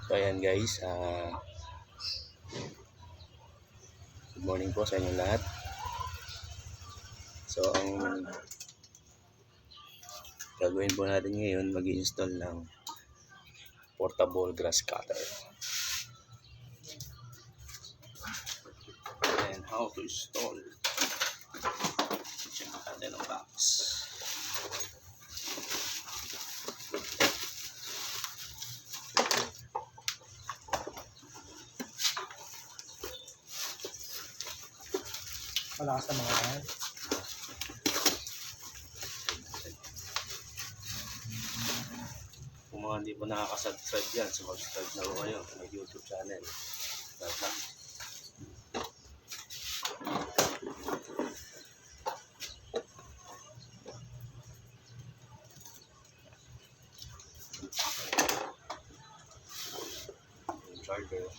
So ayan guys, good morning po sa inyo lahat. So ang gagawin po natin ngayon, mag-i-install ng portable grass cutter. And how to install. Check natin ang box. Malakas na mga yan. Kung mga hindi po nakakasubscribe dyan, so mag-subscribe na po kayo sa may YouTube channel. Charger.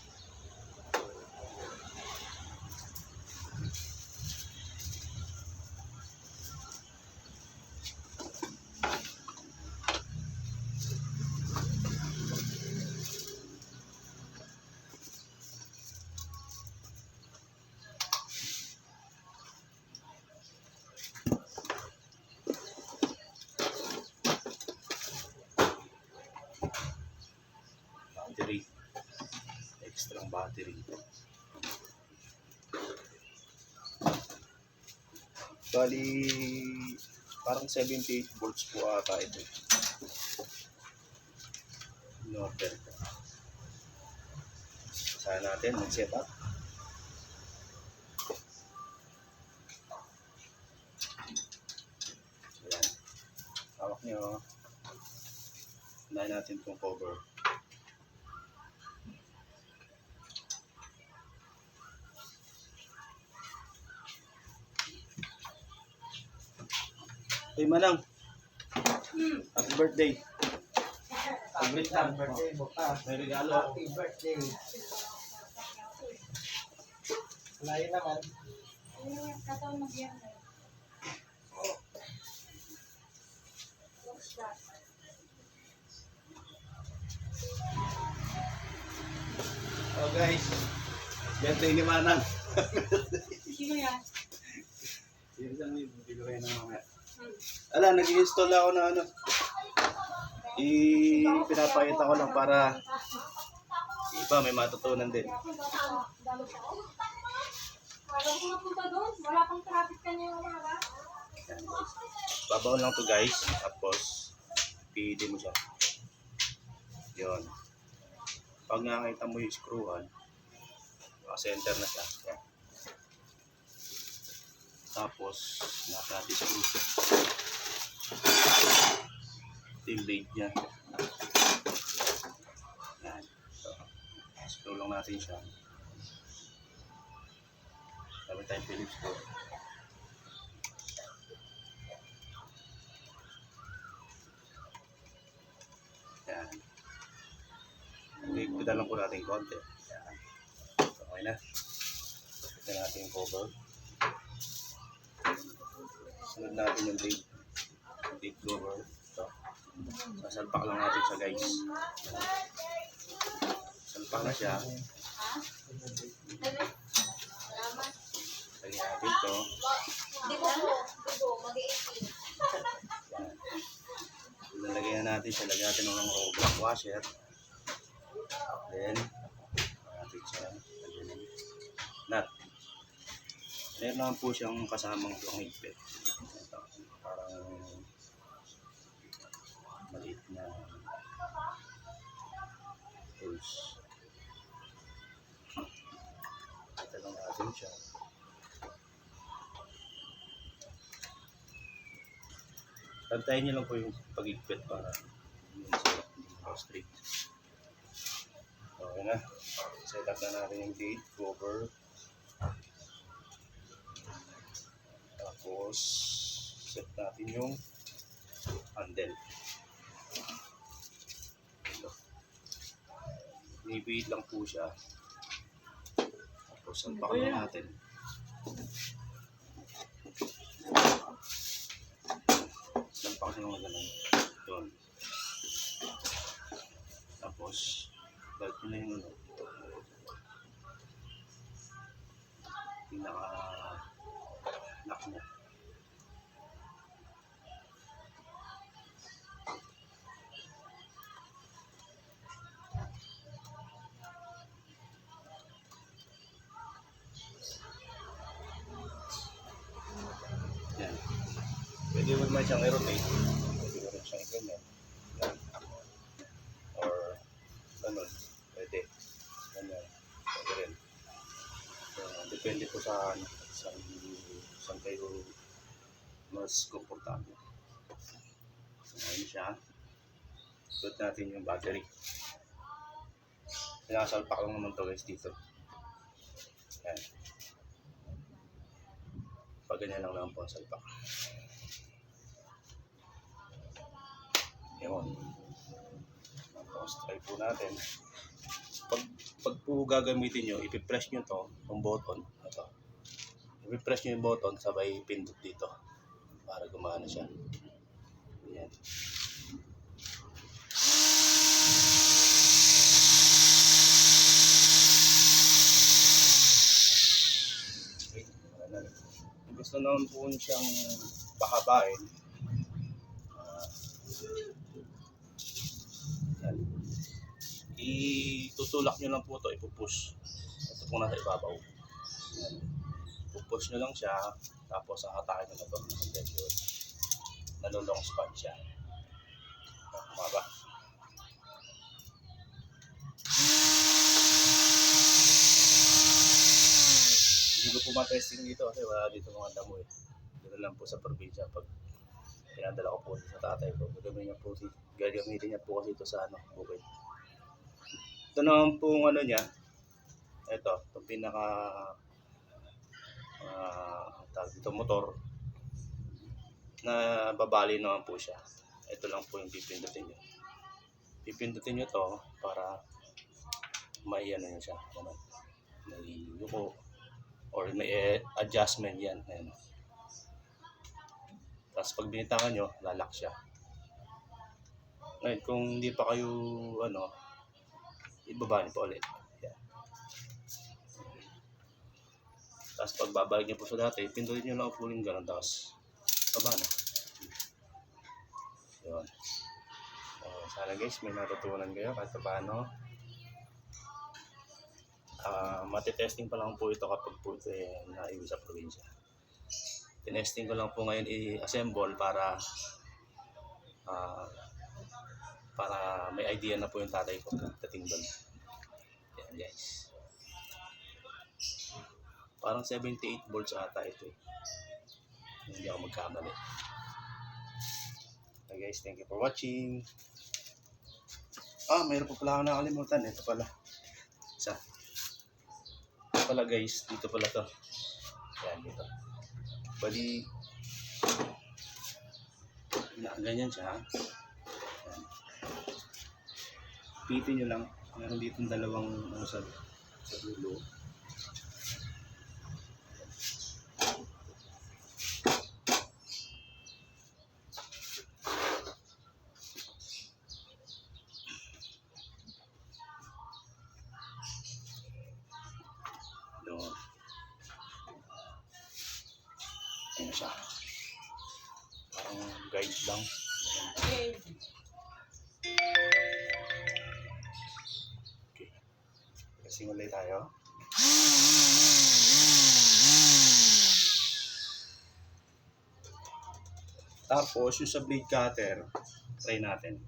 Battery, extra battery. Bali, parang 78 volts po ata ito. In-order ko. Saan natin mag-set up. Ayan. Hawak nyo. Unahin natin itong cover. Hey Manang, happy birthday. Happy birthday mo pa. May regalo. Happy birthday. Layo naman. Kataon na biyernes. Oh guys, birthday ni Manang. Sino yan? Sino saan may bibigay ng mga... Ala, nag-install ako na ano. Pinapakita ko lang para iba may matutunan din. Wala kong napunta doon. Wala pang traffic kanya yung umaga. Yan, guys. Babaw lang to guys. Tapos, pili mo siya. Yun. Pag nakakita mo yung screwan, naka-center na siya. Yan. Tapos, natin screw. Ito yung blade niya. Yan. So, screw lang natin siya. Sabi tayong Phillips screw. Yan. Higpitan lang po natin konti. Yan. Okay na. Higpitan natin yung cover. Sunod natin yung blade. Blade cover. Ito. Sasalpak lang natin siya guys. Salpak na siya. Lagyan natin ito. Hindi mo po. Mag-18. Lalagyan na natin siya. Lagyan natin ng black washer. Then, natin siya. Lagyan ng nut. Meron naman po siyang kasamang higpit. Ito. Parang maliit na tools. Ito lang natin siya. Tantayin niyo lang po yung pag-higpit para hindi straight. Okay na. Set up na natin yung gate cover. Tapos set natin yung handle. Ito. Binibiit lang po siya. Tapos salpak na natin. Salpak na mga ganun. Doon. Tapos balik na yung ano, pinaka-lock niya. Yan. Pwede mo naman siyang i-rotate. Pwede mo rin siyang i-ganyan. Yan. Or, ganun. Pwede. Ganyan. Pwede rin. So, depende po sa saan kayo mas komportable. So, ngayon siya. Put natin yung battery. Sinasalpak lang naman to guys dito. Yan. Pag ganyan lang naman po ang salpak. Yun. Tapos try po natin. Pag po gagamitin nyo, ipipress nyo to, yung button. Ito. Ipipress nyo yung button, sabay pindot dito. Para gumana siya. Yan. Okay. Kung gusto naman po siyang pahabain, yan. Itutulak nyo lang po ito, ipupush. Ito po nasa ibabaw. Yan. Pupush nyo lang siya, tapos hahatakin nyo na ito. And then yun, nalulong span siya. Kumaba. Hindi ko po ma-testing dito kasi wala dito mga damo eh. Dito lang po sa probinsya pag pinadala ko po sa tatay ko. Gagamitin niya po kasi ito sa bukid. Ito naman po ano niya. Ito, itong pinaka tawag dito motor na babali naman po siya. Ito lang po yung pipindutin nyo. Pipindutin nyo to para may ano nyo siya. May yuko or may adjustment yan. Ayan. Tapos pag binitangan nyo, lalak siya. Ngayon, kung hindi pa kayo ibaba niyo pa ulit. Yan. Tapos pag babalik nyo po sa dati, pindutin nyo lang po yung gano'n. Tapos baba na. Yun. Sana guys, may natutunan kayo kahit paano. Matitesting pa lang po ito kapag po ito naiwi sa probinsya. Tinesting ko lang po ngayon i-assemble para may idea na po yung tatay ko dating doon. Yan guys. Parang 78 volts ata ito eh. Hindi ako magkamali. Okay guys, thank you for watching. Mayroon pa pala ako nakalimutan. Ito pala. Isa. Ito pala guys, dito pala to. Yan, dito. Bali, ganyan siya. Yan. Pitin nyo lang. Meron dito dalawang sa dulo. Doon. Ayan siya. Parang guide lang. Okay. Kasing ulit tayo. Tapos yung sa blade cutter, try natin.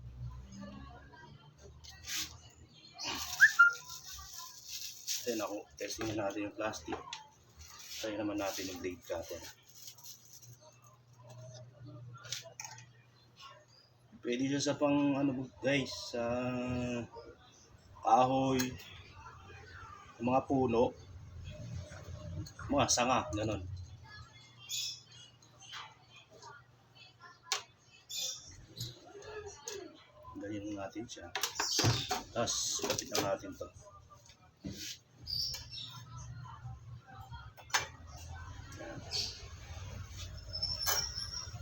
Then ako, testing na natin yung plastic. Try naman natin yung blade cutter. Pwede siya sa pang guys, sa kahoy, mga puno, mga sanga, ganun. Ganyan natin siya. Tapos, kapit na natin to.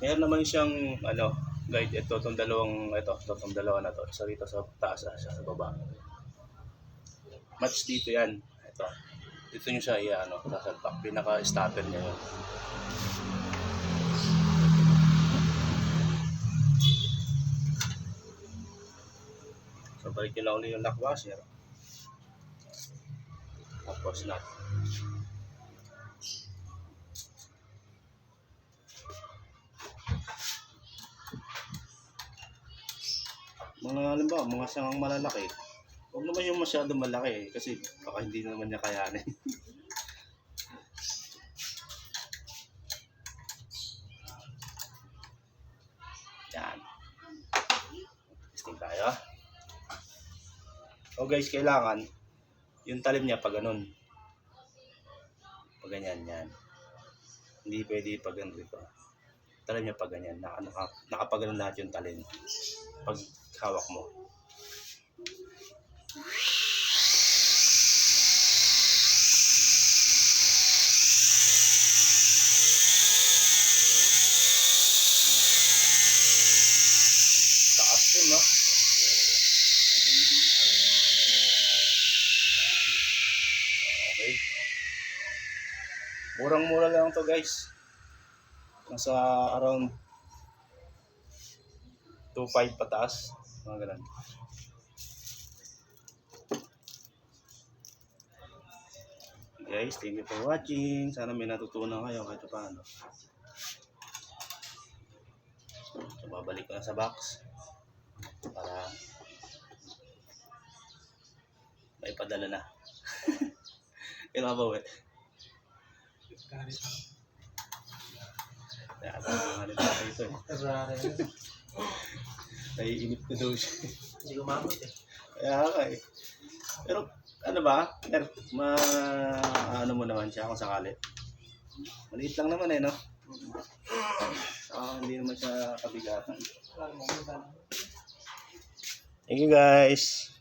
Meron naman siyang guide itong dalawa na to. Isa rito sa taas, isa sa baba. match dito yan. Ito. Dito nyo siya sasalpak. Pinaka-stopper niya yun. So, balik nyo lang ulit yung lock washer. Tapos nut. Mga halimbawa, mga sangang malalaki. Huwag naman yung masyadong malaki kasi baka hindi naman niya kayanin. Yan. Testing tayo. So guys, kailangan yung talim niya pag ganun. Pag ganyan yan. Hindi pwede pag ganun dito. Talim niya pag ganyan. Nakapag ganun lahat yung talim. Pag hawak mo. Lakas din, no? Okay. Murang-mura lang to guys. Nasa around 2.5 pataas. Mga ganun. Guys, thank you for watching. Sana may natutunan kayo kahit paano. So, babalik ko na sa box para may padala na. Kailangan ba uwi? Kaya ba ito eh. Naiinip ko daw siya. Hindi umabot eh. Kaya ka eh. Pero ano ba? Ano mo naman siya kung sakali. Maliit lang naman eh, no? Hindi naman siya kabigatan. Thank you guys.